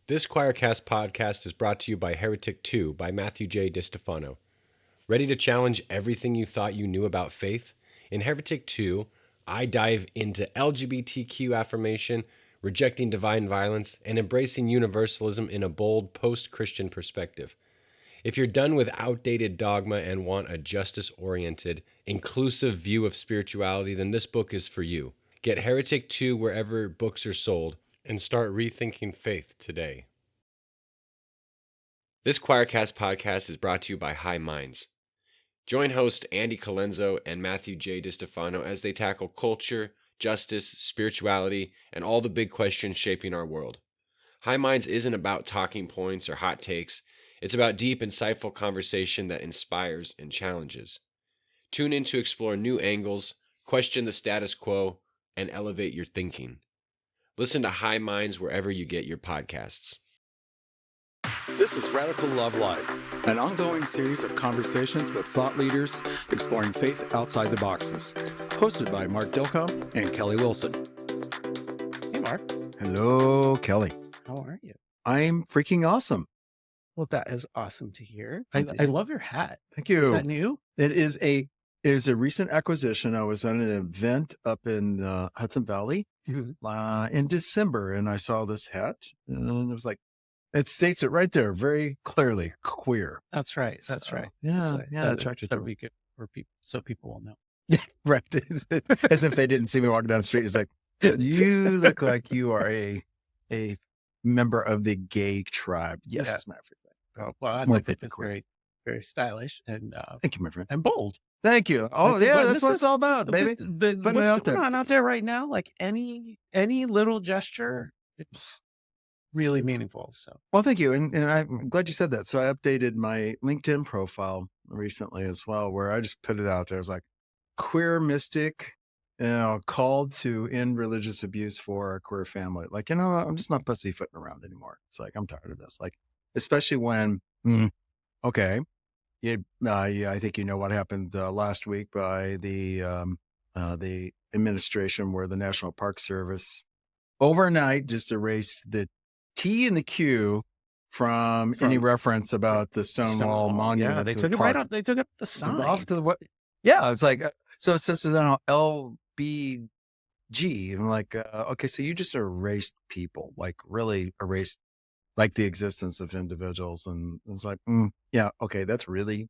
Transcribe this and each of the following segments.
This Choircast podcast is brought to you by Heretic 2 by Matthew J. DiStefano. Ready to challenge everything you thought you knew about faith? In Heretic 2, I dive into LGBTQ affirmation, rejecting divine violence, and embracing universalism in a bold post-Christian perspective. If you're done with outdated dogma and want a justice-oriented, inclusive view of spirituality, then this book is for you. Get Heretic 2 wherever books are sold and start rethinking faith today. This Choircast podcast is brought to you by High Minds. Join host Andy Colenso and Matthew J. DiStefano as they tackle culture, justice, spirituality, and all the big questions shaping our world. High Minds isn't about talking points or hot takes. It's about deep, insightful conversation that inspires and challenges. Tune in to explore new angles, question the status quo, and elevate your thinking. Listen to High Minds wherever you get your podcasts. This is Radical Love Life, an ongoing series of conversations with thought leaders exploring faith outside the boxes. Hosted by Mark Dilcomb and Kelly Wilson. Hey, Mark. Hello, Kelly. How are you? I'm freaking awesome. Well, that is awesome to hear. I love your hat. Thank you. Is that new? It is a recent acquisition. I was at an event up in Hudson Valley in December, and I saw this hat, and it was like, it states it right there very clearly, queer. That's right. That's So, right. Yeah, That's right. yeah. Attracted That to would be good for people, so people will know. right. As if they didn't see me walking down the street. It's like, you look like you are a member of the gay tribe. Yes, Yeah. as a matter of fact. Oh, well, I More like it. than It's queer. very, very stylish and Thank you, my friend. bold. Thank you. Oh, That's- yeah, but that's this what is- it's all about, baby. Putting it What's out going there. on out there right now? Like any little gesture, it's really meaningful. So Well, thank you. And I'm glad you said that. So I updated my LinkedIn profile recently as well, where I just put it out there. It's like queer mystic, called to end religious abuse for our queer family. Like, I'm just not pussyfooting around anymore. It's like, I'm tired of this. Like, especially when, okay, I think you know what happened last week by the administration where the National Park Service overnight just erased the T and the Q from any reference about the Stonewall Monument. Yeah, they to took the it right park. off. They took up the sign. Off to the what? Yeah, it's like so. It says LBG. I'm like, okay, so you just erased people, like really erased, like the existence of individuals, and it's like, yeah, okay, that's really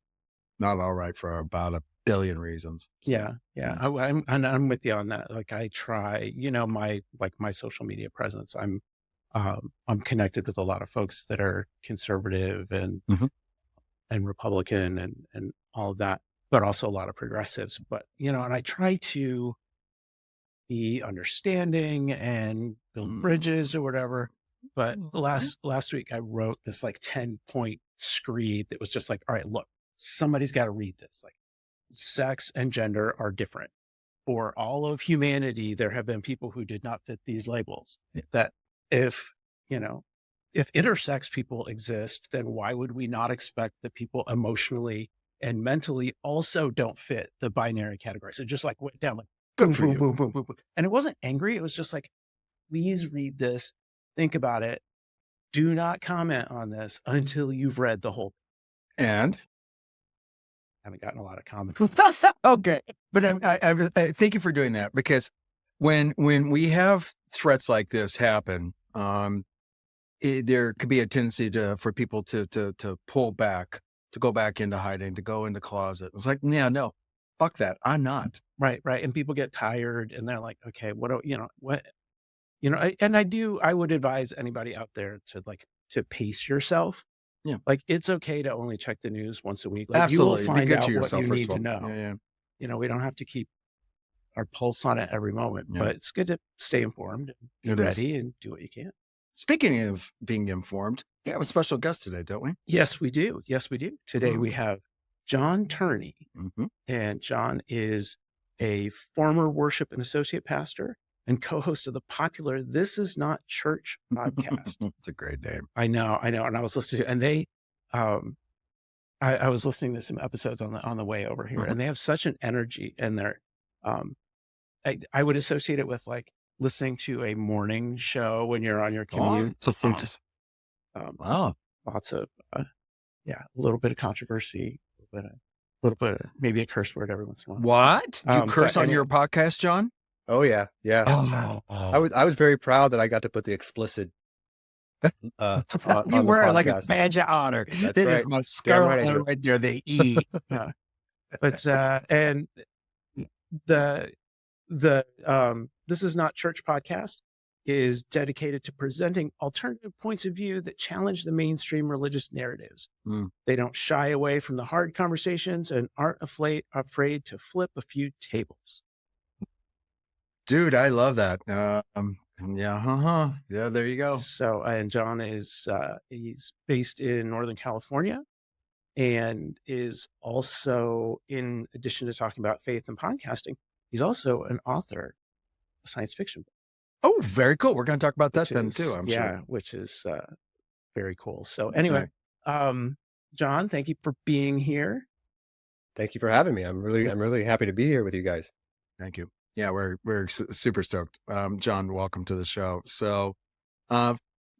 not all right for about a billion reasons. So, Yeah. I'm with you on that. Like I try, my social media presence. I'm connected with a lot of folks that are conservative and Mhm. and Republican and all of that, but also a lot of progressives. But and I try to be understanding and build bridges or whatever. But last week I wrote this like 10-point screed that was just like, all right, look, somebody's got to read this. Like sex and gender are different. For all of humanity, there have been people who did not fit these labels. That if intersex people exist, then why would we not expect that people emotionally and mentally also don't fit the binary category? So just like went down like boom, for boom, you. boom, boom, boom, boom. And it wasn't angry. It was just like, please read this, think about it. Do not comment on this until you've read the whole. And Haven't gotten a lot of comments. okay, but I thank you for doing that, because when we have threats like this happen, there could be a tendency for people to pull back, to go back into hiding, to go into closet. It's like, yeah, no, fuck that. I'm not. Right. And people get tired and they're like, okay, I would advise anybody out there to pace yourself. Yeah. Like it's okay to only check the news once a week. Like Absolutely. you will Be find good out to what yourself, you first need of to all. know. Yeah. We don't have to keep our pulse on it every moment, Yeah. but it's good to stay informed and be It is. ready and do what you can. Speaking of being informed, we have a special guest today, don't we? Yes, we do. Today we have Jon Turney, Mm-hmm. and Jon is a former worship and associate pastor and co-host of the popular This Is Not Church podcast. It's a great name. I know. And I was listening to, and they, I was listening to some episodes on the way over here, and they have such an energy, and they're, I would associate it with like listening to a morning show when you're on your commute. Wow. Lots of, a little bit of controversy, a little bit of maybe a curse word every once in a while. What? You curse but on your anyway. podcast, John? Oh yeah, yeah. I was very proud that I got to put the explicit You on the wear it like a podcast. badge of honor. That's That right. is my Damn scarlet right I letter do. right there, the E. But and the This Is Not Church podcast is dedicated to presenting alternative points of view that challenge the mainstream religious narratives. Mm. They don't shy away from the hard conversations and aren't afraid to flip a few tables. Dude, I love that. Yeah, yeah, there you go. So, and John is he's based in Northern California, and is also, in addition to talking about faith and podcasting, he's also an author of science fiction. Oh, very cool. We're going to talk about that then too, I'm sure. Yeah, which is very cool. So anyway, John, thank you for being here. Thank you for having me. I'm really happy to be here with you guys. Thank you. Yeah, we're super stoked. John, welcome to the show. So,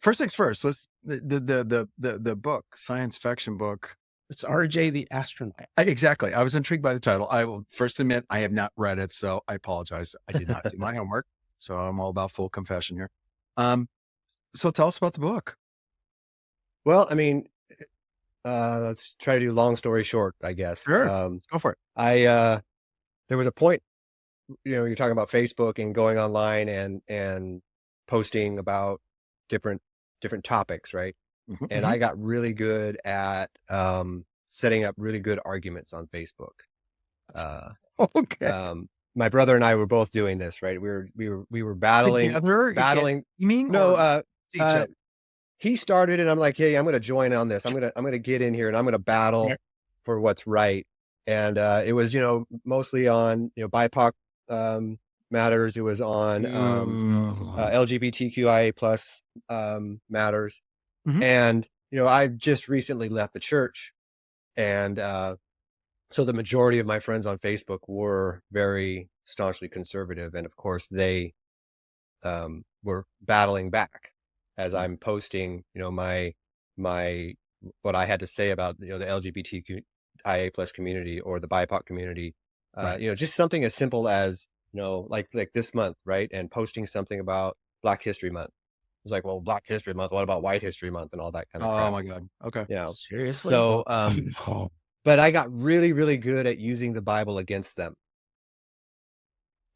first things first, let's the book, science fiction book. It's RJ the Astronaut. Exactly. I was intrigued by the title. I will first admit I have not read it, so I apologize. I did not do my homework, so I'm all about full confession here. So tell us about the book. Well, I mean, let's try to do long story short, I guess. Sure. Let's go for it. There was a point, you're talking about Facebook and going online and posting about different topics, right? Mm-hmm. And I got really good at setting up really good arguments on Facebook. Okay. My brother and I were both doing this, right? We were battling. You mean no? each other? He started it. I'm like, hey, I'm going to join on this. I'm going to get in here and I'm going to battle for what's right. And it was, mostly on BIPOC matters. It was on LGBTQIA plus matters. Mm-hmm. And I just recently left the church, and so the majority of my friends on Facebook were very staunchly conservative, and of course they were battling back as I'm posting, my what I had to say about the LGBTQIA plus community or the BIPOC community. Just something as simple as like this month, right? And posting something about Black History Month. It was like, well, Black History Month. What about White History Month and all that kind of crap? Oh my God. Okay. Yeah. Seriously? So, but I got really, really good at using the Bible against them.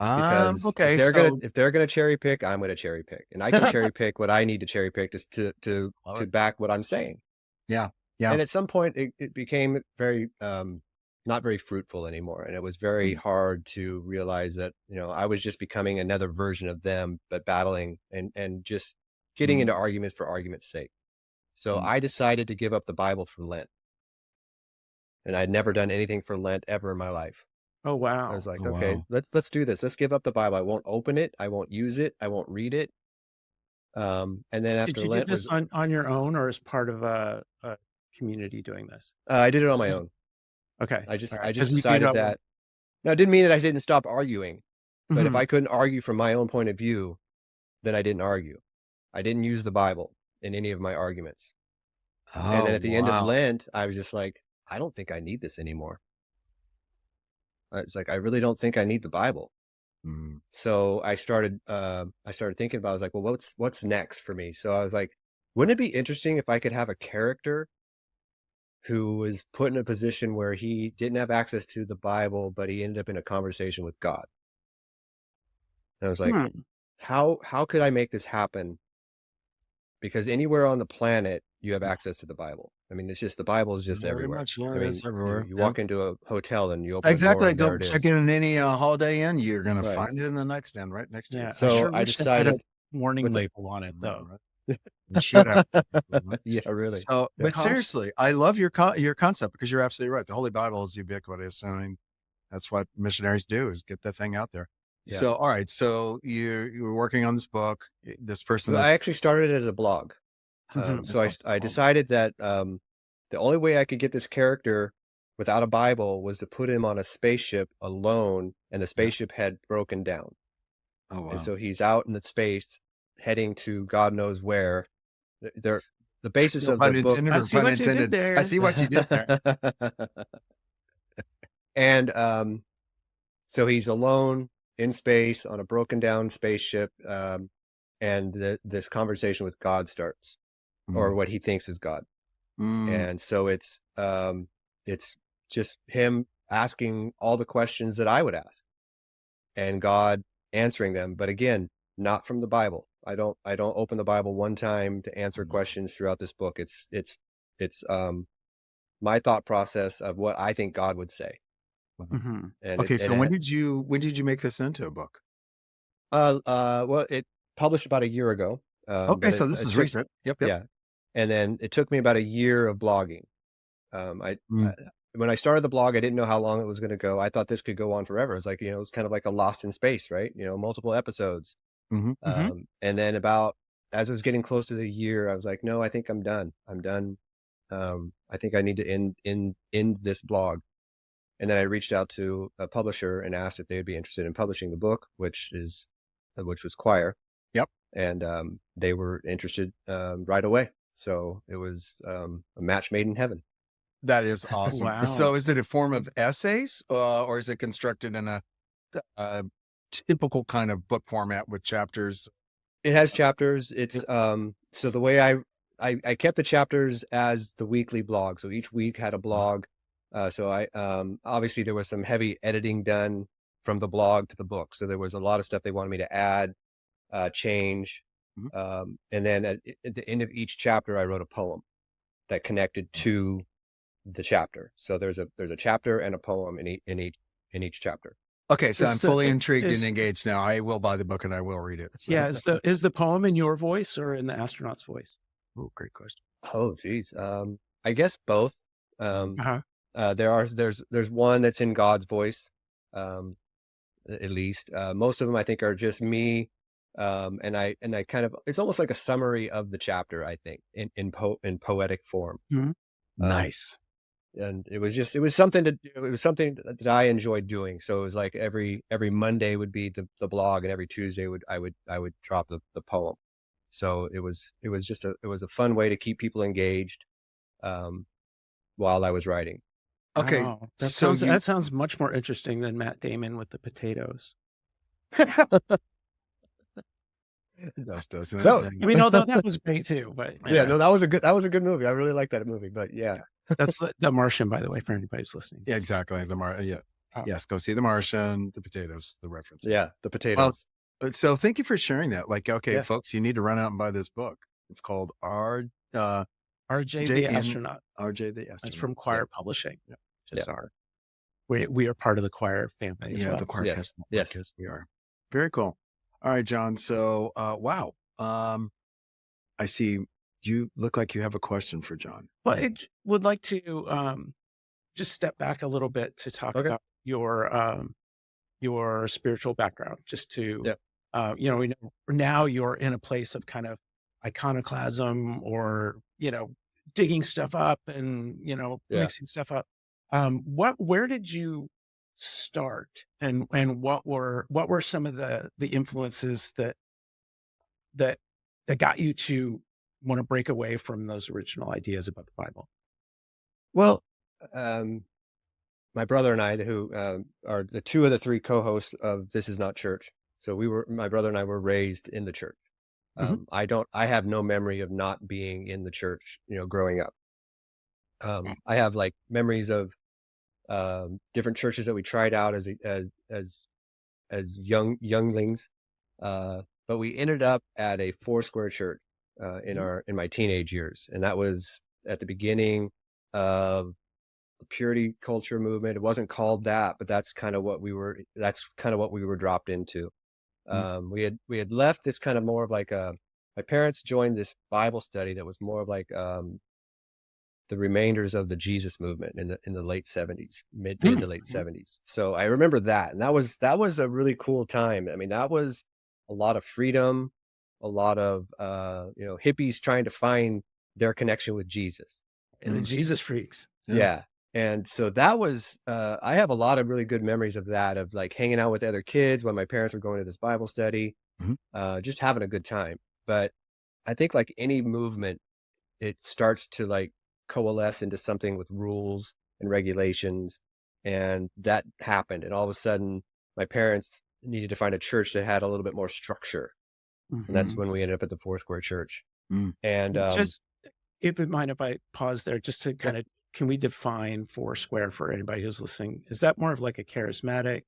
Because okay. if they're gonna cherry pick, I'm gonna cherry pick, and I can cherry pick what I need to cherry pick to back what I'm saying. Yeah. Yeah. And at some point, it became very not very fruitful anymore, and it was very hard to realize that I was just becoming another version of them, but battling and just getting into arguments for argument's sake. So I decided to give up the Bible for Lent, and I'd never done anything for Lent ever in my life. Oh wow! I was like, okay, let's do this. Let's give up the Bible. I won't open it. I won't use it. I won't read it. And then after did you Lent do this on your own or as part of a community doing this? I did it on my own. Okay. I just decided that. Now, it didn't mean that I didn't stop arguing, but if I couldn't argue from my own point of view, then I didn't argue. I didn't use the Bible in any of my arguments. And then at the end of Lent, I was just like, I don't think I need this anymore. It's like, I really don't think I need the Bible. So I started thinking about, I was like, well, what's next for me? So I was like, wouldn't it be interesting if I could have a character who was put in a position where he didn't have access to the Bible, but he ended up in a conversation with God? And I was like, how could I make this happen? Because anywhere on the planet, you have access to the Bible. I mean, it's just, the Bible is just everywhere. Much, yeah, I mean, it's everywhere. you walk into a hotel and you open exactly. the door, Go check in any Holiday Inn. You're going to find it in the nightstand right next to you. So I decided, warning label on it though. Yeah, really. So, but seriously, I love your concept, because you're absolutely right. The Holy Bible is ubiquitous. I mean, that's what missionaries do, is get that thing out there. Yeah. So, all right. So you were working on this book. This person. I actually started it as a blog. So I decided that the only way I could get this character without a Bible was to put him on a spaceship alone, and the spaceship had broken down. Oh wow! And so he's out in the space, heading to God knows where. the basis No of pun the book. intended I or see pun what you did intended? there. I see what you did there. And so he's alone in space on a broken down spaceship, and this conversation with God starts, or what he thinks is God. And so it's just him asking all the questions that I would ask, and God answering them. But again, not from the Bible. I don't open the Bible one time to answer questions throughout this book. It's my thought process of what I think God would say. Mm-hmm. And Okay, so when did you make this into a book? well, it published about a year ago. Okay, but so it this is took- recent. Yep. Yeah. And then it took me about a year of blogging. When I started the blog, I didn't know how long it was going to go. I thought this could go on forever. It's like, it's kind of like a Lost in Space, right? Multiple episodes. Mhm. And then as I was getting close to the year, I was like, no, I think I'm done. I'm done. I think I need to end this blog. And then I reached out to a publisher and asked if they would be interested in publishing the book, which was Quoir. Yep. And they were interested right away. So it was a match made in heaven. That is awesome. Wow. So is it a form of essays or is it constructed in a typical kind of book format with chapters? It has chapters. It's so the way I kept the chapters as the weekly blog. So each week had a blog. So I obviously there was some heavy editing done from the blog to the book. So there was a lot of stuff they wanted me to add, change. And then at the end of each chapter, I wrote a poem that connected to the chapter. So there's a chapter and a poem in each chapter. Okay, so I'm fully intrigued and is- engaged now. I will buy the book and I will read it. So. Yeah. Is the poem in your voice or in the astronaut's voice? Oh, great question. Oh, geez. I guess both. Uh-huh. There's one that's in God's voice, at least. Most of them I think are just me, and I kind of, it's almost like a summary of the chapter, I think, in poetic form. Nice. And it was something that I enjoyed doing. So it was like every Monday would be the blog, and every Tuesday I would drop the poem. So it was a fun way to keep people engaged while I was writing. Okay, Wow. so That sounds much more interesting than Matt Damon with the potatoes. It does, doesn't it? No, I mean, although that was great too, but Yeah, no, that was a good movie. I really like that movie. But yeah, that's The Martian, by the way, for anybody who's listening. Yeah, exactly. Oh. Yes, go see The Martian, the potatoes, the reference. yeah, the potatoes. So thank you for sharing that. Like, okay, Yeah. folks, you need to run out and buy this book. It's called RJ J the and- Astronaut. RJ the Astronaut. It's from Quoir Publishing. Yeah. Which is we are part of the Quoir family as well. the Quark Yes. Yes, we are. Very cool. All right, John. So, wow. I see you look like you have a question for John. Well, I would like to just step back a little bit to talk Okay. about your spiritual background, just to, we know now you're in a place of kind of iconoclasm or, digging stuff up and, mixing stuff up. Where did you start and what were some of the influences that got you to want to break away from those original ideas about the Bible? Well, my brother and I, who are the two of the three co-hosts of This Is Not Church. So my brother and I were raised in the church. I have no memory of not being in the church, growing up. I have like memories of different churches that we tried out as younglings. But we ended up at a Foursquare church in my teenage years, and that was at the beginning of the purity culture movement. It wasn't called that, but that's kind of what we were dropped into. We had left this kind of more of like my parents joined this Bible study that was more of like the remainders of the Jesus movement in the late 70s, mid to late 70s. So I remember that, and that was a really cool time. I mean, that was a lot of freedom, a lot of hippies trying to find their connection with Jesus. And the Jesus freaks. Yeah. And so that was, I have a lot of really good memories of that, of like hanging out with other kids when my parents were going to this Bible study, just having a good time. But I think like any movement, it starts to like coalesce into something with rules and regulations. And that happened. And all of a sudden, my parents needed to find a church that had a little bit more structure. And that's when we ended up at the Foursquare Church. And just, if you mind if I pause there, just to kind of, can we define Foursquare for anybody who's listening? Is that more of like a charismatic?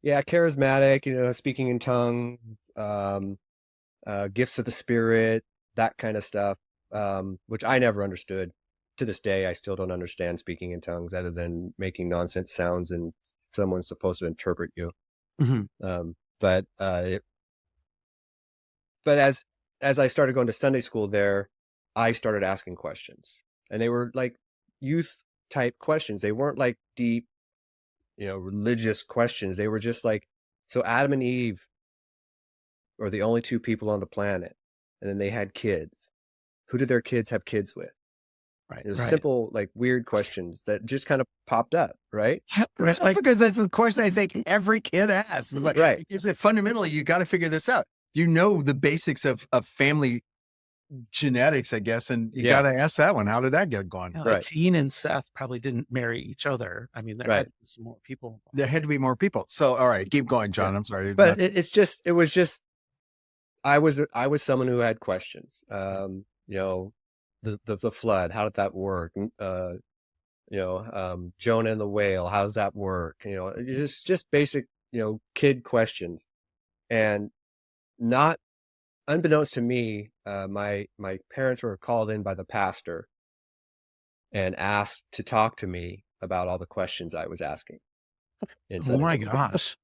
yeah, charismatic, you know, speaking in tongues, gifts of the Spirit, that kind of stuff, which I never understood. To this day, I still don't understand speaking in tongues other than making nonsense sounds and someone's supposed to interpret you. But as I started going to Sunday school there, I started asking questions, and they were like youth type questions. They weren't like deep, you know, religious questions. They were just like, so Adam and Eve were the only two people on the planet, and then they had kids. Who did their kids have kids with? Right. It was simple, like weird questions that just kind of popped up, right? Like, because that's the question I think every kid asks. It's like, right. Is it fundamentally, you got to figure this out. You know, the basics of family genetics, I guess. And you got to ask that one. How did that get going? Yeah, like Cain and Seth probably didn't marry each other. I mean, there had to be some more people. There had to be more people. So, all right, keep going, John. I'm sorry. But it was just, I was someone who had questions. You know, the flood, how did that work? You know, Jonah and the whale, how does that work? You know, just basic, you know, kid questions. And not unbeknownst to me, my parents were called in by the pastor and asked to talk to me about all the questions I was asking. Oh my gosh.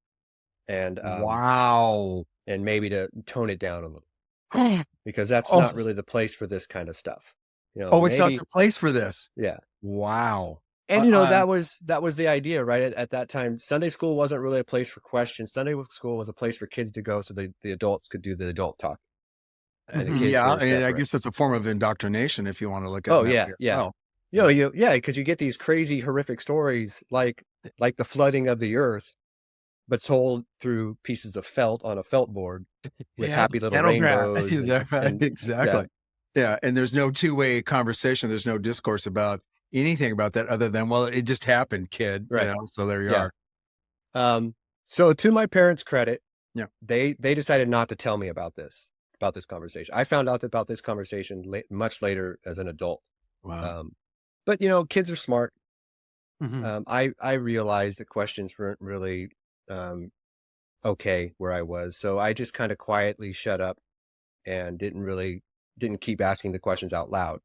And wow. And maybe to tone it down a little, because that's not really the place for this kind of stuff. You know, it's not the place for this. Yeah. Wow. And you know, that was the idea, right? At that time, Sunday school wasn't really a place for questions. Sunday school was a place for kids to go so the adults could do the adult talk. And the kids I guess that's a form of indoctrination if you want to look at it. Yeah. You know, because you get these crazy, horrific stories like the flooding of the earth, but told through pieces of felt on a felt board with happy little rainbows. Exactly. Yeah. And there's no two-way conversation. There's no discourse about anything about that other than, well, it just happened, kid. Right. You know, so there you are. So to my parents' credit, they decided not to tell me about this conversation. I found out about this conversation much later as an adult. Wow. But you know, kids are smart. I realized the questions weren't really okay where I was. So I just kind of quietly shut up and didn't keep asking the questions out loud,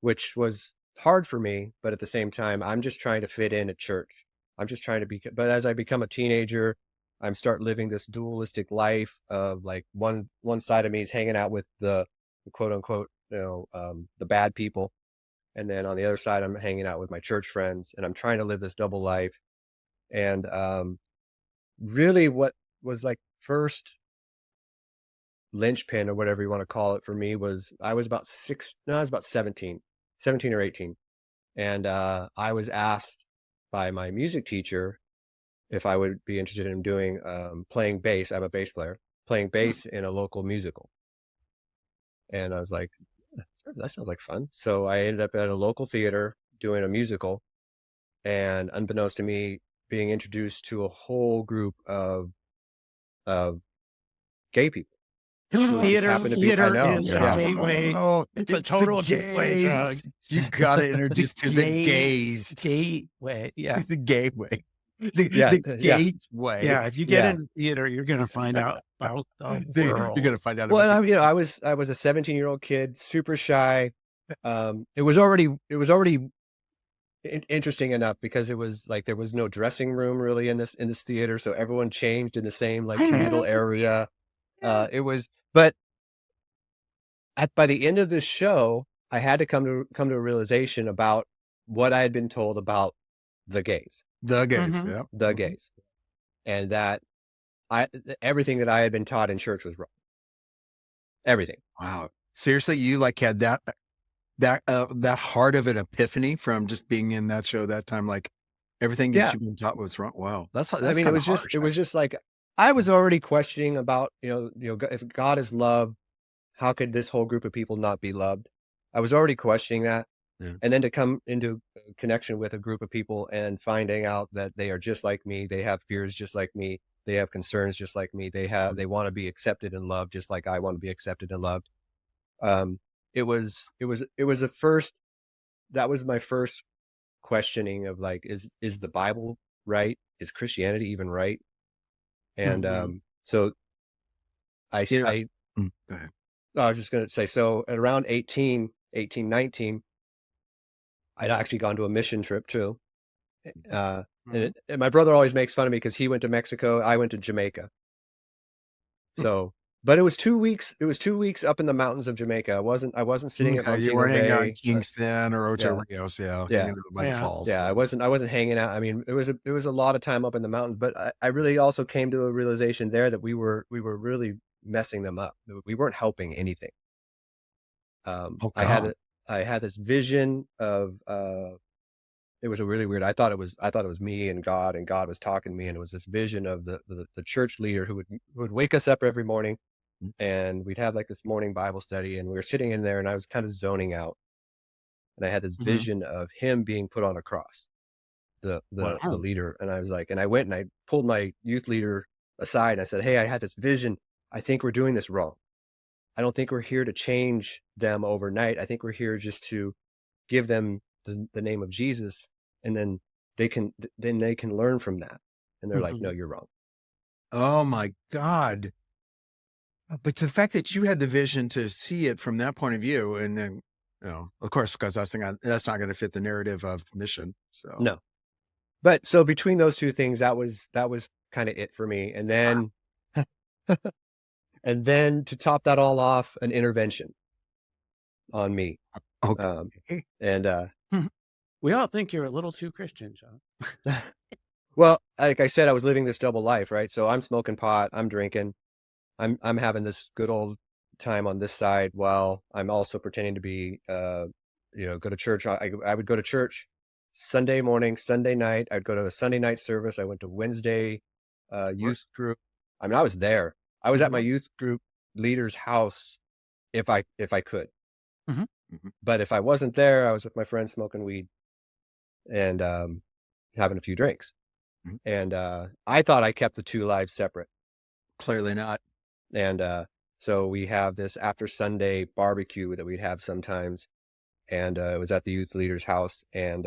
which was hard for me. But at the same time, I'm just trying to fit in at church. I'm just trying to but as I become a teenager, I'm start living this dualistic life of like one side of me is hanging out with the quote unquote, you know, the bad people. And then on the other side, I'm hanging out with my church friends, and I'm trying to live this double life. And really what was like first linchpin or whatever you want to call it for me was I was about 17 or 18. And I was asked by my music teacher if I would be interested in doing playing bass. I'm a bass player, playing bass in a local musical. And I was like, that sounds like fun. So I ended up at a local theater doing a musical, and unbeknownst to me, being introduced to a whole group of gay people. Theater is a gateway. Oh, it's a total gateway drug. You got to introduce to the gays. Gateway. Yeah. The gateway. The gateway. Yeah. If you get in theater, you're going to find out about the world. You're going to find out. Well, and I was a 17-year-old kid, super shy. It was already interesting enough because it was like there was no dressing room really in this theater, so everyone changed in the same like middle area. But by the end of this show, I had to come to a realization about what I had been told about the gays. The gays, the gays, and that everything that I had been taught in church was wrong. Everything. Wow. Seriously, you like had that heart of an epiphany from just being in that show that time, like everything that you've been taught was wrong. Wow. That's I mean, it was just like I was already questioning about, you know, if God is love, how could this whole group of people not be loved? I was already questioning that. Yeah. And then to come into connection with a group of people and finding out that they are just like me, they have fears just like me, they have concerns just like me, they want to be accepted and loved just like I want to be accepted and loved. It was the first, that was my first questioning of like, is the Bible right? Is Christianity even right? And so I You know, I go ahead. I was just going to say, so at around 19, I'd actually gone to a mission trip too. And my brother always makes fun of me because he went to Mexico, I went to Jamaica. So, but it was 2 weeks. It was 2 weeks up in the mountains of Jamaica. I wasn't sitting at Okay, you Montego weren't hanging out in Bay. Kingston or Ocho yeah. Rios, Yeah. hanging by the Yeah. falls. Yeah, I wasn't hanging out. I mean, it was a lot of time up in the mountains, but I really also came to a realization there that we were really messing them up. We weren't helping anything. Oh, I God. had this vision of it was a really weird. I thought it was me and God was talking to me, and it was this vision of the church leader who would wake us up every morning, and we'd have like this morning Bible study, and we were sitting in there, and I was kind of zoning out, and I had this vision of him being put on a cross, the leader, and I was like, and I went and I pulled my youth leader aside, and I said, "Hey, I had this vision. I think we're doing this wrong. I don't think we're here to change them overnight. I think we're here just to give them the name of Jesus, and then they can learn from that." And they're like, "No, you're wrong." Oh my God. But the fact that you had the vision to see it from that point of view, and then, of course, because I was thinking that's not going to fit the narrative of mission. So No. But so between those two things, that was kind of it for me. And then and then to top that all off, an intervention on me. Okay. And We all think you're a little too Christian, Jon. well, like I said, I was living this double life, right? So I'm smoking pot, I'm drinking, I'm having this good old time on this side while I'm also pretending to be go to church. I would go to church Sunday morning, Sunday night. I'd go to a Sunday night service. I went to Wednesday youth group. I mean, I was there. I was at my youth group leader's house if I could. But if I wasn't there, I was with my friends smoking weed and having a few drinks. And I thought I kept the two lives separate. Clearly not. And so we have this after Sunday barbecue that we'd have sometimes. And it was at the youth leader's house. And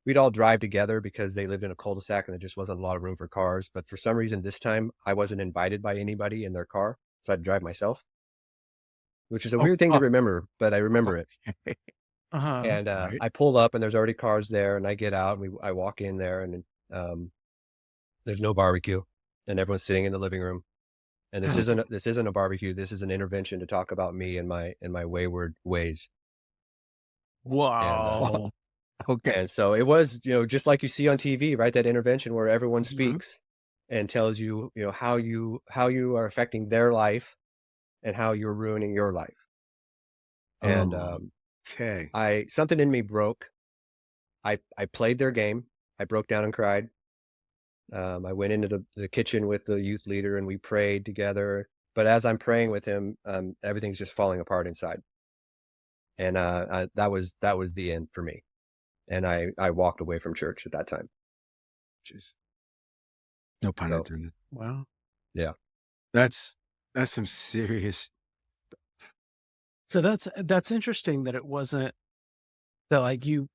we'd all drive together because they lived in a cul-de-sac and there just wasn't a lot of room for cars. But for some reason, this time I wasn't invited by anybody in their car. So I'd drive myself, which is a weird thing to remember, but I remember it. And I pull up and there's already cars there, and I get out and I walk in there, and there's no barbecue, and everyone's sitting in the living room. And this isn't a barbecue. This is an intervention to talk about me and my wayward ways. Wow. Okay. And so it was, just like you see on TV, right? That intervention where everyone speaks and tells you, how you are affecting their life and how you're ruining your life. And okay. Something in me broke. I played their game. I broke down and cried. I went into the kitchen with the youth leader and we prayed together. But as I'm praying with him, everything's just falling apart inside. And that was the end for me. And I walked away from church at that time. Jeez. No pun intended. Wow. Yeah. That's some serious. So that's interesting that it wasn't that like you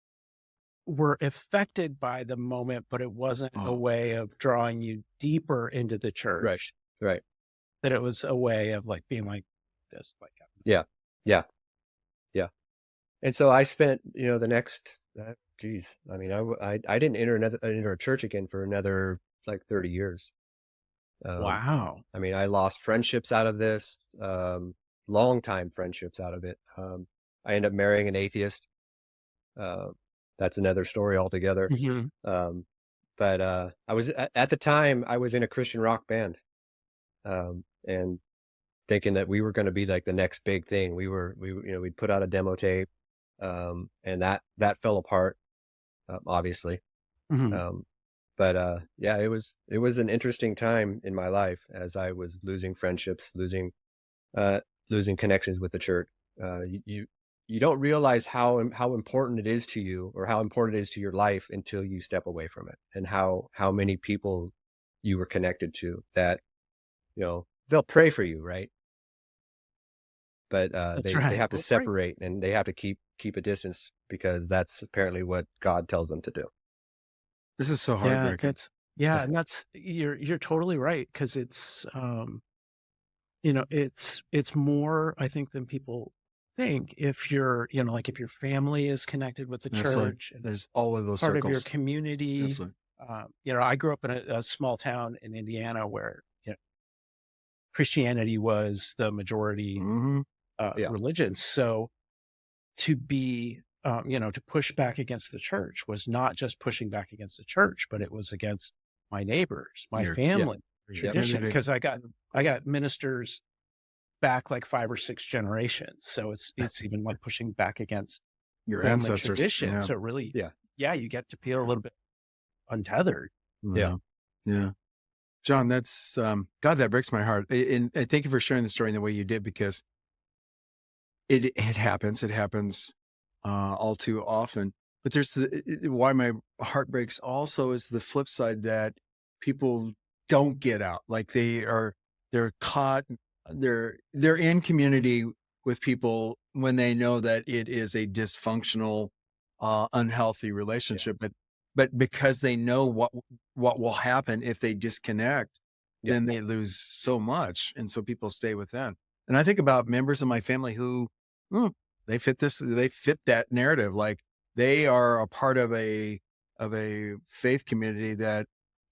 were affected by the moment, but it wasn't a way of drawing you deeper into the church. Right. That it was a way of like being like this, like yeah. And so I spent, the next, I mean, I didn't enter a church again for another like 30 years. Wow. I mean, I lost friendships out of this, long time friendships out of it. I ended up marrying an atheist. That's another story altogether. But I was at the time I was in a Christian rock band, and thinking that we were going to be like the next big thing. We'd put out a demo tape, and that fell apart, obviously. But yeah, it was an interesting time in my life as I was losing friendships, losing connections with the church. you don't realize how important it is to you, or how important it is to your life, until you step away from it, and how many people you were connected to that, they'll pray for you, right? But That's they right. have to That's right. separate, and they have to keep a distance, because that's apparently what God tells them to do. This is so Yeah, heartbreaking. and that's you're totally right, because it's it's more, I think, than people think. If you're, like if your family is connected with the Absolutely. church and There's all of those part of your circles. community, Absolutely. I grew up in a small town in Indiana where Christianity was the majority Hmm. Yeah. religion. So to be, to push back against the church was not just pushing back against the church, but it was against my neighbors, my Your- family, your tradition. community. Because I got ministers back like 5 or 6 generations. So it's even like pushing back against Your family ancestors. tradition. Yeah. So really, Yeah. you get to feel a little bit untethered. Yeah. Yeah. John, that's God, that breaks my heart. And thank you for sharing the story in the way you did, because it happens. It happens all too often. But there's why my heart breaks also is the flip side, that people don't get out. Like they're caught, they're in community with people when they know that it is a dysfunctional, unhealthy relationship. But because they know what will happen if they disconnect, then they lose so much. And so people stay within. And I think about members of my family who they fit that narrative. Like they are a part of a faith community that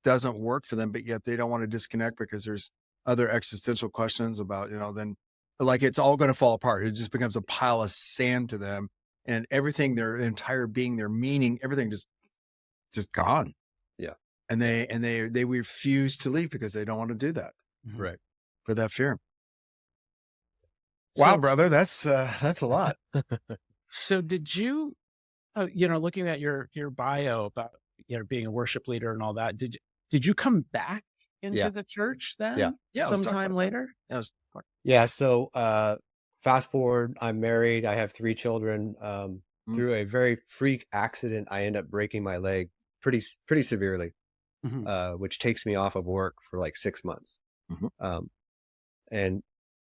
doesn't work for them, but yet they don't want to disconnect because there's other existential questions about, then like it's all going to fall apart. It just becomes a pile of sand to them, and everything, their entire being, their meaning, everything just gone. Yeah. And they refuse to leave because they don't want to do that. Right. For that fear. Wow, So- brother, that's a lot. So did you, looking at your bio about, being a worship leader and all that, did you come back into Yeah. the church then? Yeah. Yeah, let's talk Sometime about later? Yeah. So fast forward, I'm married. I have 3 children. Through a very freak accident, I end up breaking my leg pretty severely, which takes me off of work for like 6 months. And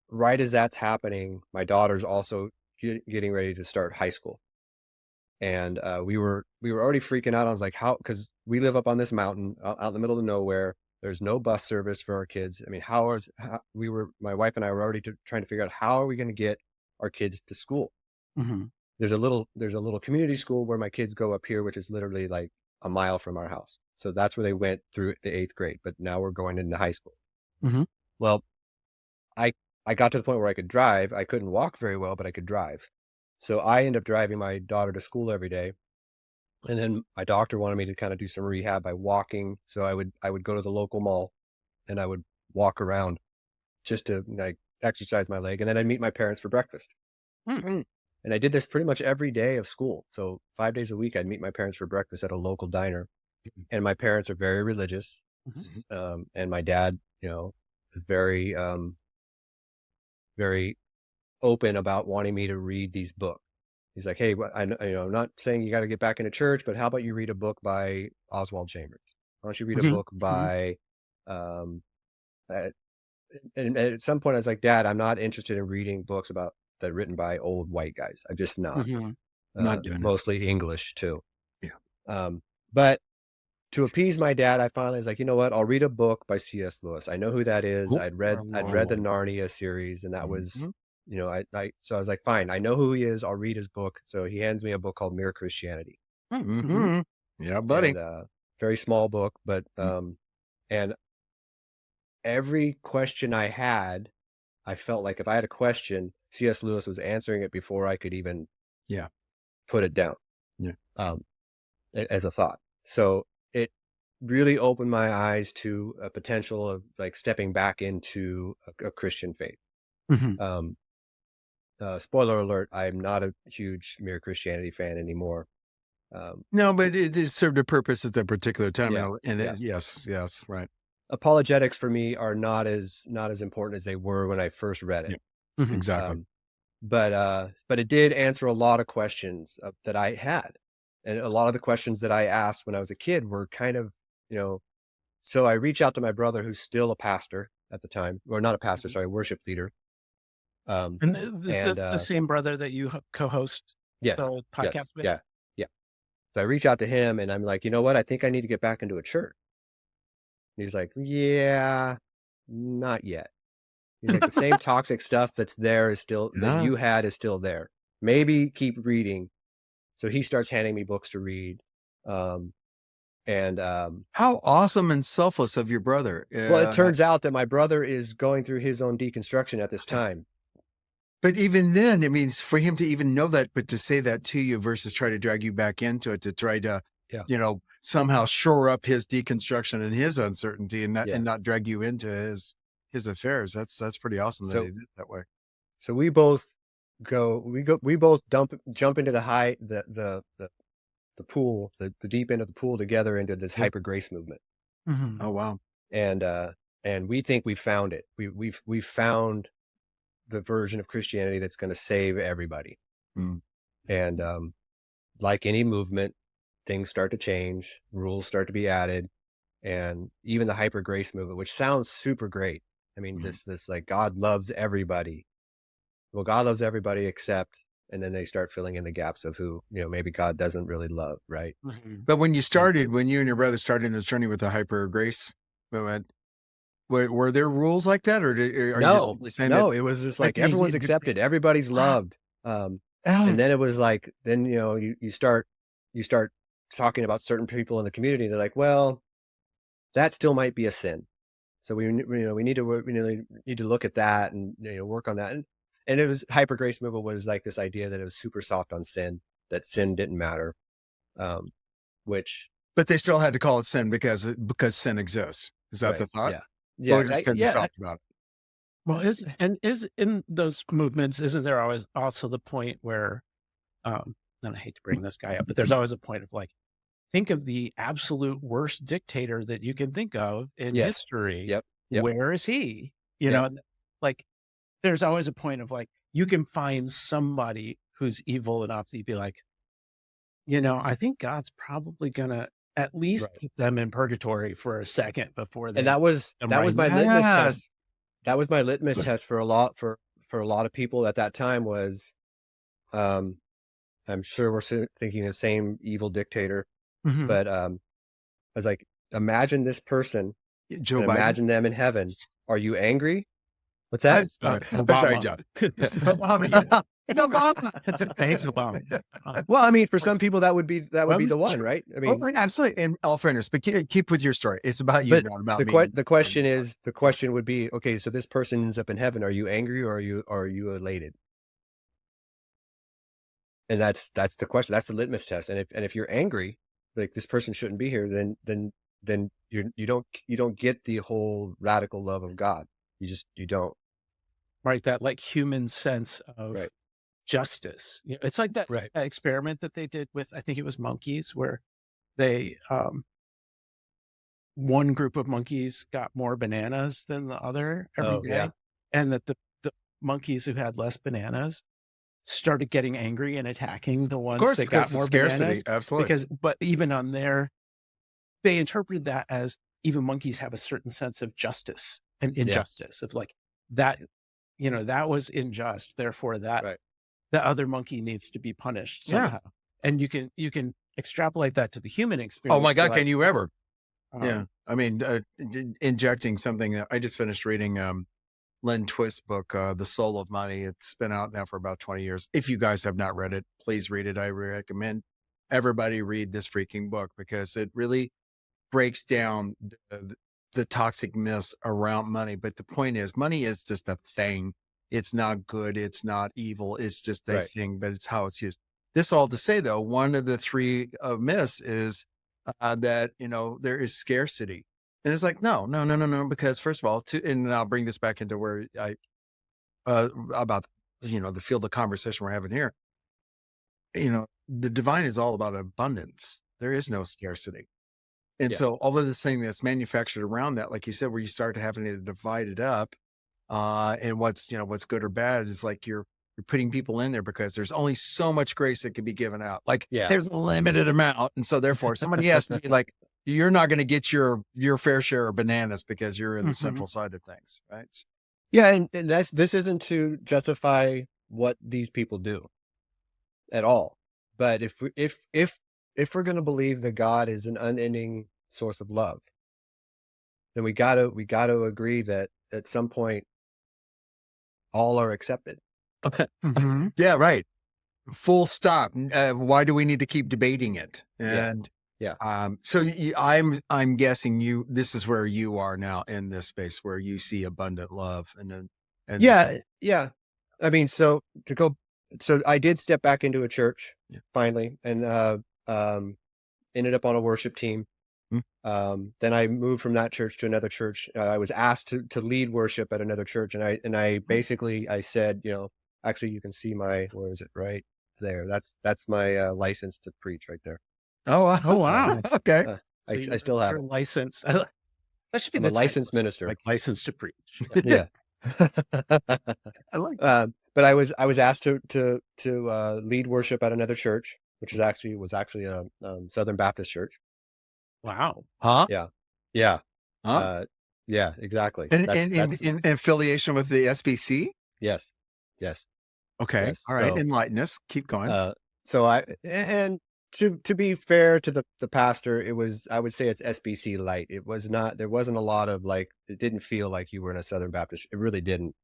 right as that's happening, my daughter's also getting ready to start high school. And we were already freaking out. I was like, how? Because we live up on this mountain out in the middle of nowhere. There's no bus service for our kids. I mean, my wife and I were already trying to figure out, how are we going to get our kids to school? There's a little community school where my kids go up here, which is literally like a mile from our house. So that's where they went through the 8th grade. But now we're going into high school. Well, I got to the point where I could drive. I couldn't walk very well, but I could drive. So I ended up driving my daughter to school every day. And then my doctor wanted me to kind of do some rehab by walking. So I would go to the local mall and I would walk around just to like exercise my leg. And then I'd meet my parents for breakfast. And I did this pretty much every day of school. So 5 days a week, I'd meet my parents for breakfast at a local diner. And my parents are very religious. And my dad, is very, very open about wanting me to read these books. He's like, hey, I'm not saying you got to get back into church, but how about you read a book by Oswald Chambers? Why don't you read a book by, and at some point I was like, Dad, I'm not interested in reading books that written by old white guys. I'm just not. Not doing it. Mostly English too. Yeah. But to appease my dad, I finally was like, you know what? I'll read a book by C.S. Lewis. I know who that is. Cool. I'd read the Narnia series, and that was, so I was like, fine, I know who he is. I'll read his book. So he hands me a book called Mere Christianity. Yeah, buddy. And, very small book, but and every question I had, I felt like if I had a question, C.S. Lewis was answering it before I could even put it down as a thought. So it really opened my eyes to a potential of like stepping back into a Christian faith. Spoiler alert, I'm not a huge Mere Christianity fan anymore. No, but it served a purpose at that particular time. Yes, right. Apologetics for me are not as important as they were when I first read it. Exactly. but it did answer a lot of questions that I had. And a lot of the questions that I asked when I was a kid were kind of, so I reach out to my brother, who's still a pastor at the time, or not a pastor, sorry, worship leader. And is And this the same brother that you co-host yes, the podcast yes, with? yeah. So I reach out to him and I'm like, you know what? I think I need to get back into a church. And he's like, yeah, not yet. He's like, the same toxic stuff that's there is still, that you had is still there. Maybe keep reading. So he starts handing me books to read. How awesome and selfless of your brother. Well, it turns out that my brother is going through his own deconstruction at this time. But even then, it means for him to even know that, but to say that to you versus try to drag you back into it, to try to, somehow shore up his deconstruction and his uncertainty and not drag you into his affairs. That's pretty awesome that he did it that way. So we both jump into the pool, the deep end of the pool together into this hyper grace movement. Mm-hmm. Oh, wow. And we think we found it. We've found the version of Christianity that's going to save everybody. And like any movement, things start to change, rules start to be added, and even the hyper grace movement, which sounds super great. I mean, this like God loves everybody. Well, God loves everybody except, and then they start filling in the gaps of who, maybe God doesn't really love, right? But when you and your brother started in this journey with the hyper grace movement, were there rules like that, or are you simply saying no, it was just like everyone's accepted, everybody's loved. And then it was like, then, you start talking about certain people in the community. They're like, well, that still might be a sin. So we need to look at that and, work on that. And it was hyper grace movement was like this idea that it was super soft on sin, that sin didn't matter. But they still had to call it sin because sin exists. Is that the thought? Yeah. Yeah, just kind of soft about it. Well, is in those movements, isn't there always also the point where, and I hate to bring this guy up, but there's always a point of like, think of the absolute worst dictator that you can think of in history. Yep. Where is he? Like there's always a point of like, you can find somebody who's evil enough that you'd be like, I think God's probably gonna at least put them in purgatory for a second before they. And that was my litmus test. That was my litmus test for a lot of people at that time was, I'm sure we're thinking the same evil dictator, but I was like, imagine this person, Joe Biden. Imagine them in heaven. Are you angry? What's that? Sorry, John. Thanks, Obama. Well, I mean, for some people that would be the one, right? I mean, absolutely. In all fairness, but keep with your story. It's about you, not about me. The question would be, okay, so this person ends up in heaven. Are you angry or are you elated? And that's the question. That's the litmus test. And if you're angry, like this person shouldn't be here, then you don't get the whole radical love of God. You don't. Right. That like human sense of justice. It's like that experiment that they did with, I think it was monkeys, where they, one group of monkeys got more bananas than the other every day. And that the monkeys who had less bananas started getting angry and attacking the ones that got more bananas. Absolutely. But even on they interpreted that as even monkeys have a certain sense of justice and injustice of like that, that was unjust. Therefore the other monkey needs to be punished somehow. And you can extrapolate that to the human experience. Oh my God. Can you ever? I mean, injecting something. I just finished reading, Len Twist's book, The Soul of Money. It's been out now for about 20 years. If you guys have not read it, please read it. I recommend everybody read this freaking book because it really breaks down the toxic myths around money. But the point is, money is just a thing. It's not good. It's not evil. It's just a thing, but it's how it's used. This all to say, though, one of the three myths is that, there is scarcity. And it's like, no, because first of all, and I'll bring this back into where about, the field of conversation we're having here. The divine is all about abundance. There is no scarcity. And so all of this thing that's manufactured around that, like you said, where you start having to divide it up, and what's good or bad is like you're you're putting people in there because there's only so much grace that can be given out. Like Yeah. there's a limited amount. And so therefore somebody has to be like, you're not going to get your fair share of bananas because you're in the central side of things. Right. Yeah. And this isn't to justify what these people do at all. But if we're going to believe that God is an unending source of love, then we gotta agree that at some point all are accepted. Yeah, right. Full stop. Why do we need to keep debating it? And so I'm guessing this is where you are now in this space where you see abundant love and yeah. I mean, so I did step back into a church finally, and ended up on a worship team. Then I moved from that church to another church. I was asked to lead worship at another church, and I basically I said, actually you can see where is it, right there? That's my license to preach right there. Oh wow. Okay. So I still have a license. That should be the licensed minister, like license to preach. Yeah. I like that. But I was asked to lead worship at another church, which was actually a Southern Baptist church. Wow. Huh? Yeah. Huh? Yeah, exactly. And in affiliation with the SBC? Yes. Okay. Yes. All right. So, Enlighten us. Keep going. To be fair to the pastor, I would say it's SBC light. There wasn't a lot of it didn't feel like you were in a Southern Baptist. It really didn't.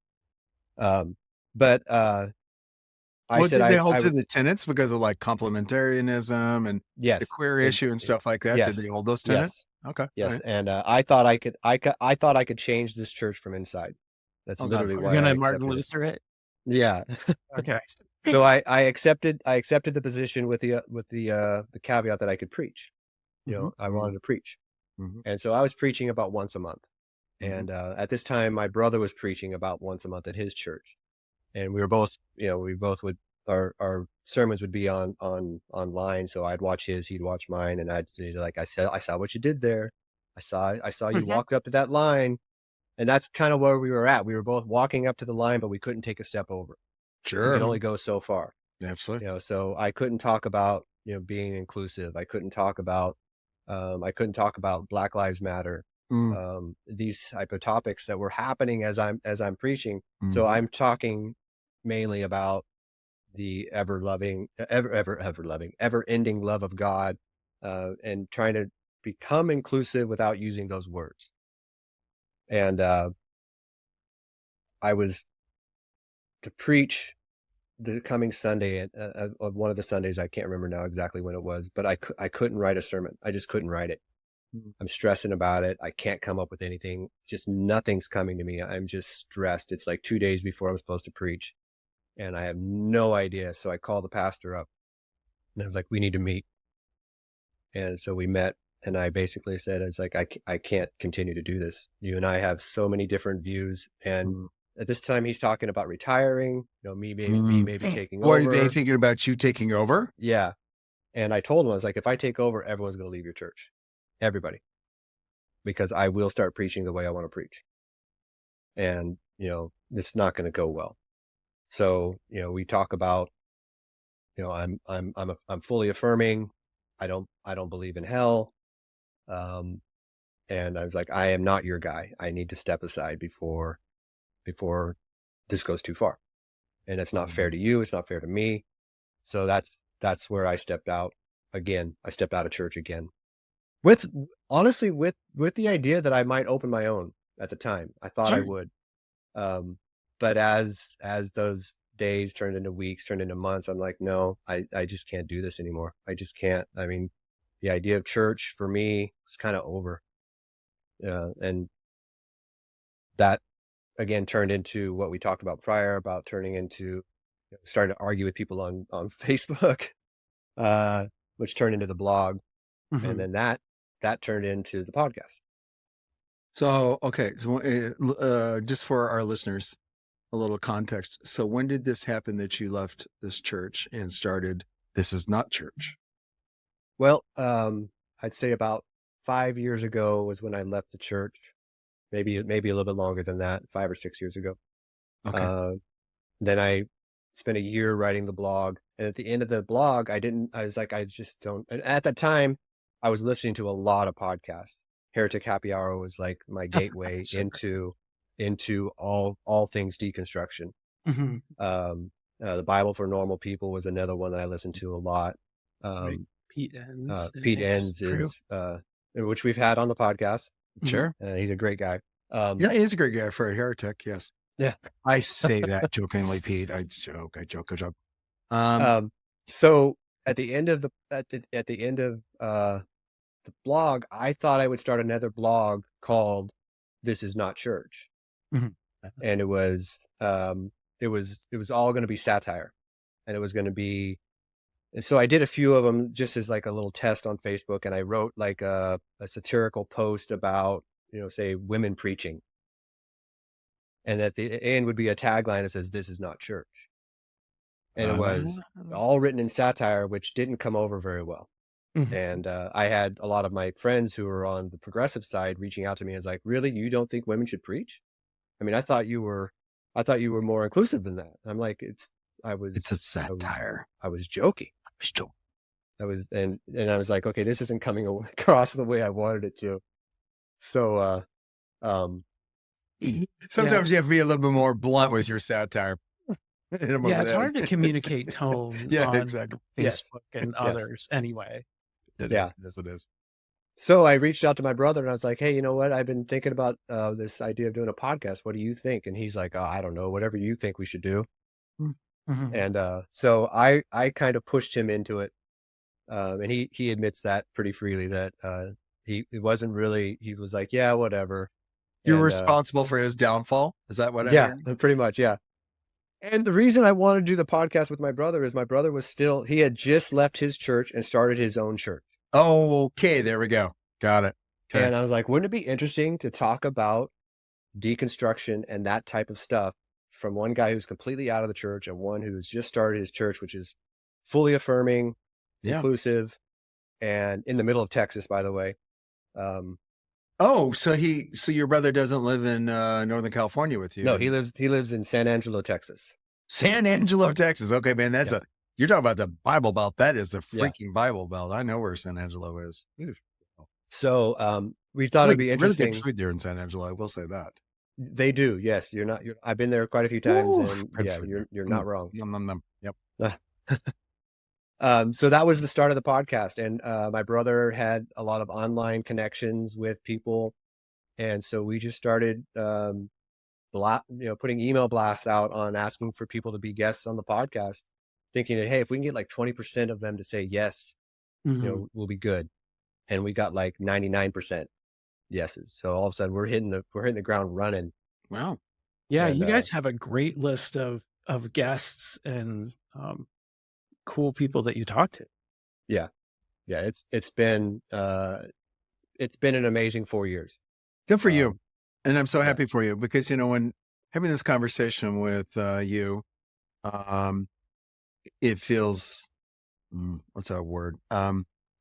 But did they hold to the tenets because of complementarianism and the queer issue and stuff like that? Yes. Did they hold those tenets? Yes. Okay. Yes. Right. And I thought I could change this church from inside. That's literally why you're I gonna Martin accepted Luther it. Yeah. Okay. So I accepted the position with the caveat that I could preach. I wanted to preach. And so I was preaching about once a month. And at this time my brother was preaching about once a month at his church. And we were both, would our sermons would be online. So I'd watch his, he'd watch mine, and I'd say, I saw what you did there. I saw you walked up to that line. And that's kind of where we were at. We were both walking up to the line, but we couldn't take a step over. Sure. We could only go so far. Absolutely. So I couldn't talk about, being inclusive. I couldn't talk about Black Lives Matter. These type of topics that were happening as I'm preaching. So I'm talking mainly about the ever-loving, ever-ending love of God, and trying to become inclusive without using those words. And I was to preach the coming Sunday of one of the Sundays. I can't remember now exactly when it was, but I couldn't write a sermon. I just couldn't write it. I'm stressing about it. I can't come up with anything. Just nothing's coming to me. I'm just stressed. It's 2 days before I'm supposed to preach, and I have no idea. So I called the pastor up, and I was like, we need to meet. And so we met, and I basically said, I can't continue to do this. You and I have so many different views. And at this time he's talking about retiring, me maybe taking over. Were they thinking about you taking over? Yeah. And I told him, I was like, if I take over, everyone's going to leave your church. Everybody. Because I will start preaching the way I want to preach. And, it's not going to go well. So, we talk about, I'm fully affirming. I don't believe in hell. And I was like, I am not your guy. I need to step aside before this goes too far. And it's not fair to you. It's not fair to me. So that's where I stepped out again. I stepped out of church again with the idea that I might open my own at the time. I thought I would. But as those days turned into weeks, turned into months, I'm like, no, I just can't do this anymore. I just can't. I mean, the idea of church for me was kind of over. And that again turned into what we talked about prior, about turning into starting to argue with people on Facebook, which turned into the blog. And then that turned into the podcast. So, okay. So, just for our listeners, a little context. So when did this happen that you left this church and started This Is Not Church? Well, I'd say about 5 years ago was when I left the church. Maybe a little bit longer than that, 5 or 6 years ago. Okay. Then I spent a year writing the blog. And at the end of the blog, I was like, I just don't. And at that time, I was listening to a lot of podcasts. Heretic Happy Hour was like my gateway into all things deconstruction. The Bible for Normal People was another one that I listened to a lot. Pete Enns. Pete Enns is, which we've had on the podcast. Sure. He's a great guy. Yeah, he's a great guy for a heretic. Yes. Yeah. I say that jokingly, Pete. I joke. So at the end of the blog, I thought I would start another blog called "This Is Not Church," and it was all going to be satire, and it was going to be. And so I did a few of them just as like a little test on Facebook, and I wrote like a satirical post about, say women preaching. And at the end would be a tagline that says, "This is not church." And it was all written in satire, which didn't come over very well. And I had a lot of my friends who were on the progressive side reaching out to me and was like, "Really? You don't think women should preach? I mean, I thought you were more inclusive than that." I'm like, it's a satire. I was joking. And I was like, okay, this isn't coming across the way I wanted it to. So, sometimes you have to be a little bit more blunt with your satire. It's hard to communicate tone on exactly. Facebook and others anyway. It is. So I reached out to my brother and I was like, "Hey, you know what? I've been thinking about this idea of doing a podcast. What do you think?" And he's like, "Oh, I don't know. Whatever you think we should do." And so I kind of pushed him into it. And he admits that pretty freely that it wasn't really, he was like, "Yeah, whatever." You're responsible for his downfall? Is that what I heard? Pretty much, yeah. And the reason I wanted to do the podcast with my brother is my brother he had just left his church and started his own church. Oh, okay. There we go. Got it. Okay. And I was like, wouldn't it be interesting to talk about deconstruction and that type of stuff from one guy who's completely out of the church and one who's just started his church, which is fully affirming, inclusive, and in the middle of Texas, by the way. So your brother doesn't live in Northern California with you? No, he lives in San Angelo, Texas. San Angelo, Texas. Okay, man, you're talking about the Bible Belt. That is the freaking Bible Belt. I know where San Angelo is. So we thought it'd be interesting. Really good food there in San Angelo. I will say that. They do. Yes, I've been there quite a few times, and you're not wrong. Yep. So that was the start of the podcast, and my brother had a lot of online connections with people, and so we just started, putting email blasts out on asking for people to be guests on the podcast, thinking that, hey, if we can get like 20% of them to say yes, we'll be good. And we got like 99% yeses. So all of a sudden we're hitting the ground running. Wow. Yeah, and you guys have a great list of guests and cool people that you talk to. Yeah. It's been an amazing 4 years. Good for you. And I'm so happy for you because, when having this conversation with you, it feels, what's that word?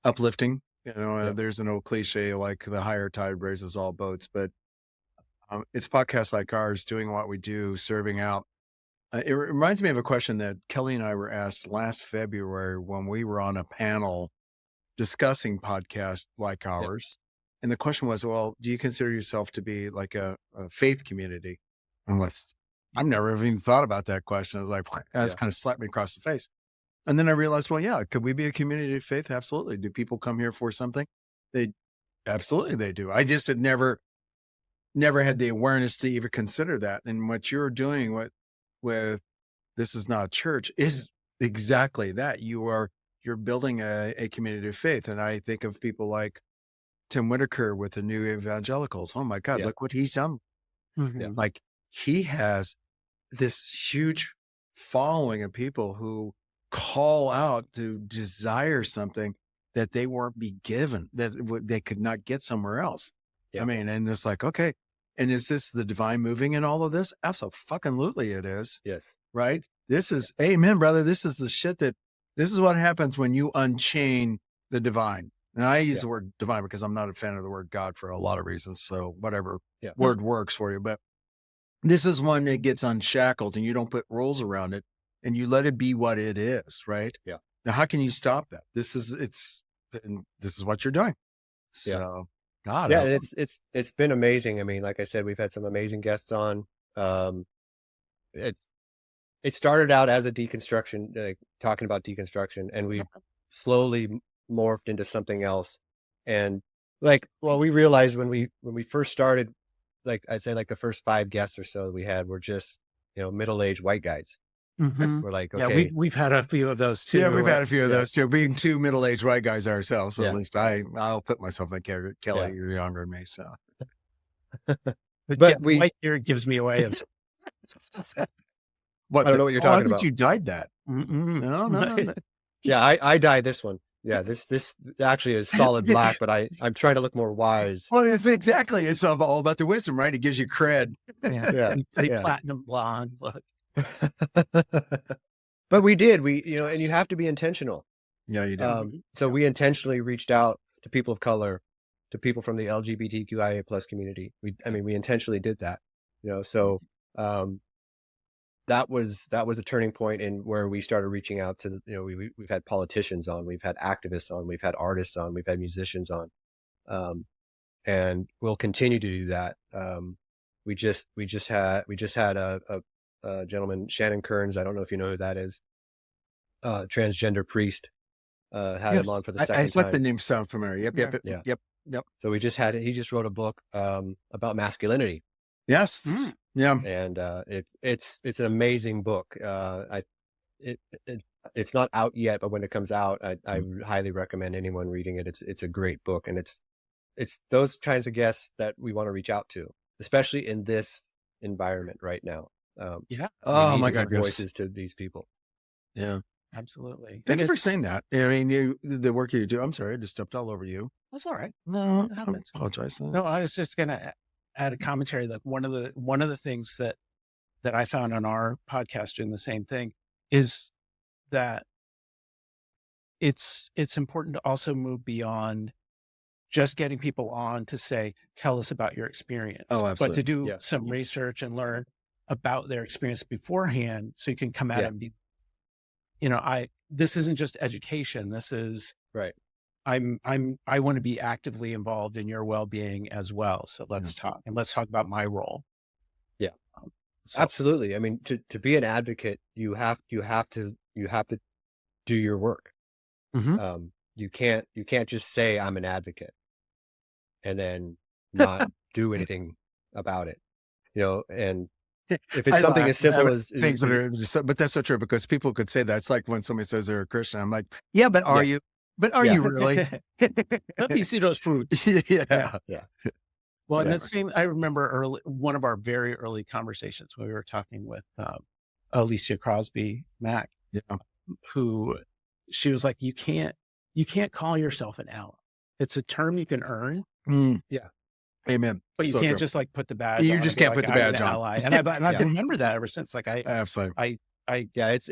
Uplifting. There's an old cliche like the higher tide raises all boats, but it's podcasts like ours doing what we do, serving out. It reminds me of a question that Kelly and I were asked last February when we were on a panel discussing podcasts like ours. And the question was, well, do you consider yourself to be like a faith community? I'm like, I've never even thought about that question. I was like, that's kind of slapped me across the face. And then I realized, well, yeah, could we be a community of faith? Absolutely. Do people come here for something? Absolutely they do. I just had never had the awareness to even consider that. And what you're doing with This Is Not Church is exactly that. You're building a community of faith. And I think of people like Tim Whitaker with the New Evangelicals. Oh my God, look what he's done. Like he has this huge following of people who call out to desire something that they weren't be given, that they could not get somewhere else. I mean, and it's like, okay. And is this the divine moving in all of this? Absolutely it is. Yes. Right. This is, amen, brother. This is the shit this is what happens when you unchain the divine. And I use the word divine because I'm not a fan of the word God for a lot of reasons. So whatever word works for you, but this is one that gets unshackled and you don't put rules around it. and you let it be what it is, right? Yeah. Now, how can you stop that? This is what you're doing. So, God, yeah, and it's been amazing. I mean, like I said, we've had some amazing guests on. It started out as a deconstruction, talking about deconstruction, and we slowly morphed into something else. And we realized when we first started, like I'd say, like the first 5 guests or so that we had were just middle-aged white guys. We're like, okay, Yeah, we've had a few of those too. Yeah, we've had a few of those too. Being 2 middle-aged white guys ourselves, so at least I'll put myself in that category. Kelly, you're younger than me, so. But white hair gives me away. What? I don't know what you're talking I thought about. you dyed that. No. Yeah, I dyed this one. Yeah, this actually is solid black, but I'm trying to look more wise. Well, it's all about the wisdom, right? It gives you cred. Yeah. Platinum blonde look. But we and you have to be intentional. Yeah, you do. So we intentionally reached out to people of color, to people from the LGBTQIA plus community. We intentionally did that, so that was a turning point in where we started reaching out to, we've had politicians on, we've had activists on, we've had artists on, we've had musicians on, and we'll continue to do that. We just had a gentleman, Shannon Kearns. I don't know if you know who that is. Transgender priest. Had him on for the second time. I let the name sound familiar. Yep. So he just wrote a book about masculinity. Yes. Yeah. And it's an amazing book. It's not out yet, but when it comes out, I highly recommend anyone reading it. It's a great book, and it's those kinds of guests that we want to reach out to, especially in this environment right now. Oh my God, voices to these people. Yeah, absolutely. Thank you for saying that. I mean, the work you do. I'm sorry, I just stepped all over you. That's all right. No, I apologize. No, I was just gonna add a commentary. Like one of the things that I found on our podcast doing the same thing is that it's important to also move beyond just getting people on to say, tell us about your experience. Oh, absolutely. But to do some research and learn about their experience beforehand, so you can come at it and be, this isn't just education. This is right. I want to be actively involved in your well-being as well. So let's talk, and let's talk about my role. Yeah, absolutely. I mean, to be an advocate, you have to do your work. Mm-hmm. You can't just say I'm an advocate and then not do anything about it. And if it's something as simple as things that are just, but that's so true, because people could say that. It's like when somebody says they're a Christian, I'm like, yeah, but are you? But are you really? Let me see those fruits. Yeah. Well, and the same, I remember one of our very early conversations when we were talking with Alicia Crosby Mack, who she was like, you can't call yourself an ally. It's a term you can earn. Yeah. Amen. But you can't just like put the badge on. You just can't put the badge on. Ally. And I've remembered that ever since. Like absolutely. That's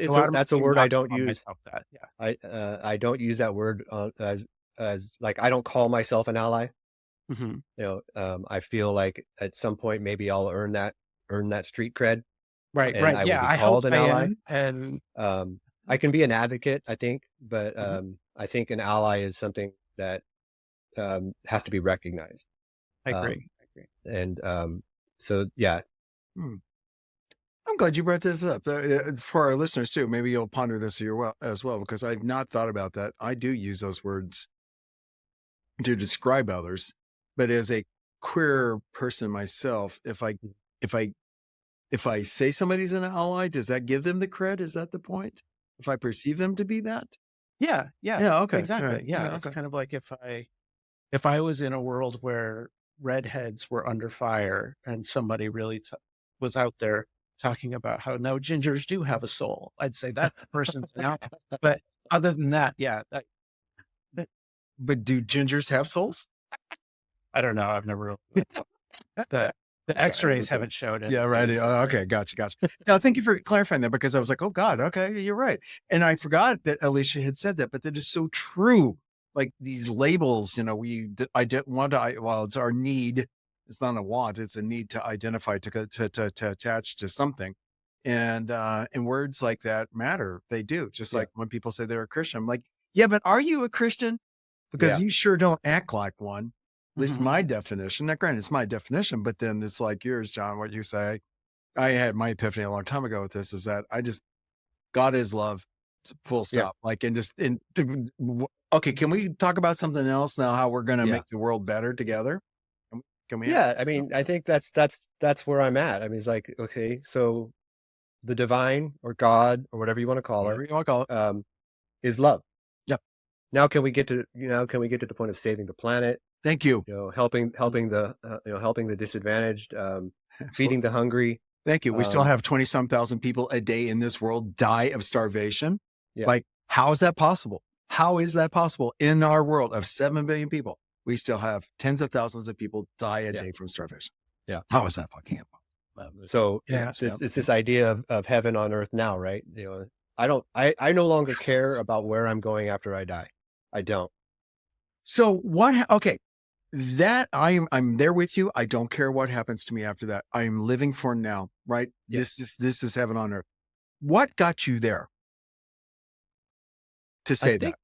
a word I don't use. I don't use that word as like, I don't call myself an ally. Mm-hmm. I feel like at some point maybe I'll earn that street cred. Right. I will be called an ally. And I can be an advocate, I think, but I think an ally is something that has to be recognized. I agree. And so, yeah. I'm glad you brought this up for our listeners too. Maybe you'll ponder this as well, because I've not thought about that. I do use those words to describe others, but as a queer person myself, if I say somebody's an ally, does that give them the cred? Is that the point? If I perceive them to be that? Yeah. Okay. Exactly. Right. Yeah. It's kind of like if I was in a world where redheads were under fire and somebody really was out there talking about how no, gingers do have a soul, I'd say that person's an ally. But other than that, but do gingers have souls? I don't know. I've never the X-rays haven't showed it. Yeah, right. Okay, gotcha. Now, thank you for clarifying that, because I was like, oh God, okay, you're right. And I forgot that Alicia had said that, but that is so true. Like these labels, I didn't want to. Well, it's our need. It's not a want. It's a need to identify, to attach to something. And words like that matter. They do. Just Yeah. like when people say they're a Christian, I'm like, yeah, but are you a Christian? Because Yeah. you sure don't act like one. At least Mhm. my definition. Now, granted, it's my definition, but then it's like yours, John, what you say. I had my epiphany a long time ago with this, is that God is love, full Yeah. stop. Like, okay, can we talk about something else now, how we're going to Yeah. make the world better together? Can we? Yeah. I mean, I think that's where I'm at. I mean, it's like, okay, so the divine or God or whatever you want to call Whatever you want to call it. is love. Yep. Now, can we get to the point of saving the planet? Thank you. Helping the disadvantaged, feeding the hungry. Thank you. We still have 20-some thousand people a day in this world die of starvation. Yeah. Like, how is that possible? How is that possible in our world of 7 billion people? We still have tens of thousands of people die a day from starvation. Yeah. How is that fucking happening? So Yeah, it's this idea of heaven on earth now, right? I no longer care about where I'm going after I die. I don't. So what? Okay. That I'm there with you. I don't care what happens to me after that. I'm living for now, right? Yeah. This is heaven on earth. What got you there to say that?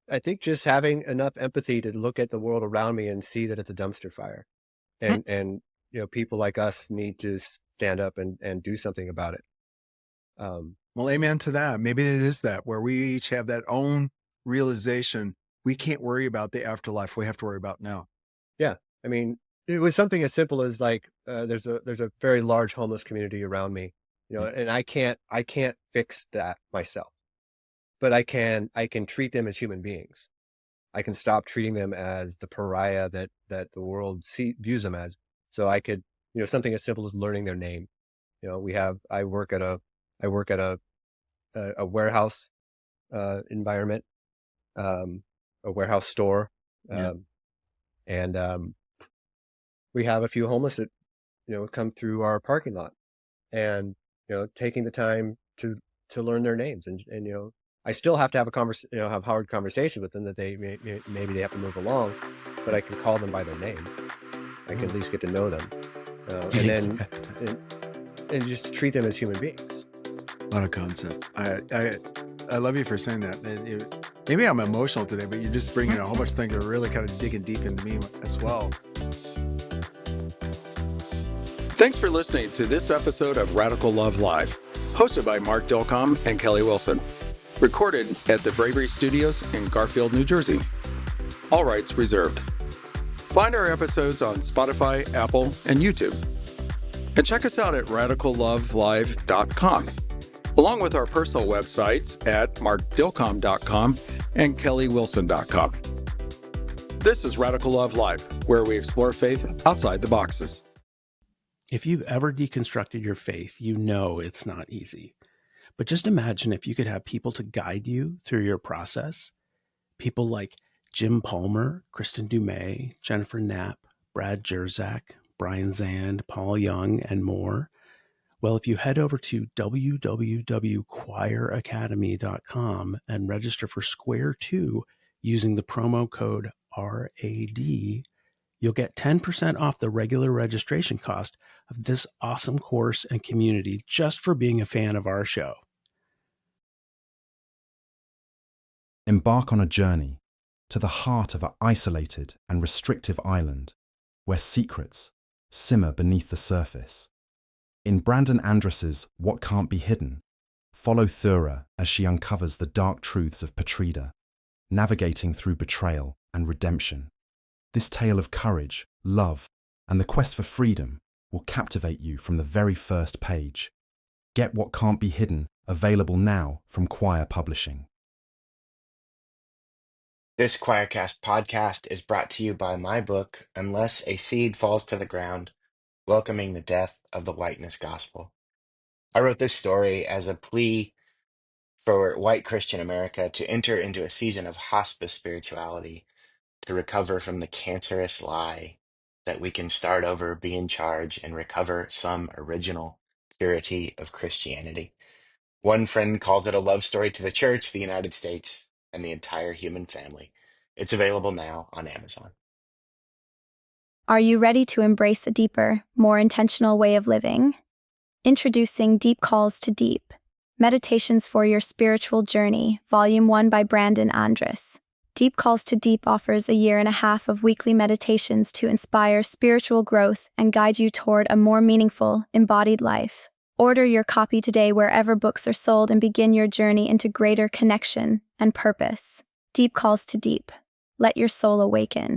I think just having enough empathy to look at the world around me and see that it's a dumpster fire, and people like us need to stand up and do something about it. Well, amen to that. Maybe it is that, where we each have that own realization. We can't worry about the afterlife. We have to worry about now. Yeah. I mean, it was something as simple as like, there's a very large homeless community around me, and I can't fix that myself, but I can treat them as human beings. I can stop treating them as the pariah that the world views them as. So I could, something as simple as learning their name. I work at a warehouse, environment, a warehouse store. And we have a few homeless that, come through our parking lot, and, taking the time to learn their names. And I still have to have have hard conversation with them that maybe they have to move along, but I can call them by their name. I can at least get to know them. And then, and just treat them as human beings. What a concept. I love you for saying that. Maybe I'm emotional today, but you're just bringing a whole bunch of things that are really kind of digging deep into me as well. Thanks for listening to this episode of Radical Love Live, hosted by Mark Dilcom and Kelly Wilson. Recorded at the Bravery Studios in Garfield, New Jersey. All rights reserved. Find our episodes on Spotify, Apple, and YouTube. And check us out at radicallovelive.com, along with our personal websites at markdilcom.com and kellywilson.com. This is Radical Love Live, where we explore faith outside the boxes. If you've ever deconstructed your faith, you know it's not easy. But just imagine if you could have people to guide you through your process. People like Jim Palmer, Kristen Dumais, Jennifer Knapp, Brad Jerzak, Brian Zand, Paul Young, and more. Well, if you head over to www.quoiracademy.com and register for Square 2 using the promo code RAD, you'll get 10% off the regular registration cost of this awesome course and community just for being a fan of our show. Embark on a journey to the heart of an isolated and restrictive island where secrets simmer beneath the surface. In Brandon Andrus's What Can't Be Hidden, follow Thura as she uncovers the dark truths of Patrida, navigating through betrayal and redemption. This tale of courage, love, and the quest for freedom will captivate you from the very first page. Get What Can't Be Hidden available now from Quoir Publishing. This Quoircast podcast is brought to you by my book, Unless a Seed Falls to the Ground, Welcoming the Death of the Whiteness Gospel. I wrote this story as a plea for white Christian America to enter into a season of hospice spirituality, to recover from the cancerous lie that we can start over, be in charge, and recover some original purity of Christianity. One friend calls it a love story to the church, the United States, and the entire human family. It's available now on Amazon. Are you ready to embrace a deeper, more intentional way of living? Introducing Deep Calls to Deep, Meditations for Your Spiritual Journey, Volume 1 by Brandon Andrus. Deep Calls to Deep offers a 1.5 years of weekly meditations to inspire spiritual growth and guide you toward a more meaningful, embodied life. Order your copy today wherever books are sold and begin your journey into greater connection and purpose. Deep Calls to Deep. Let your soul awaken.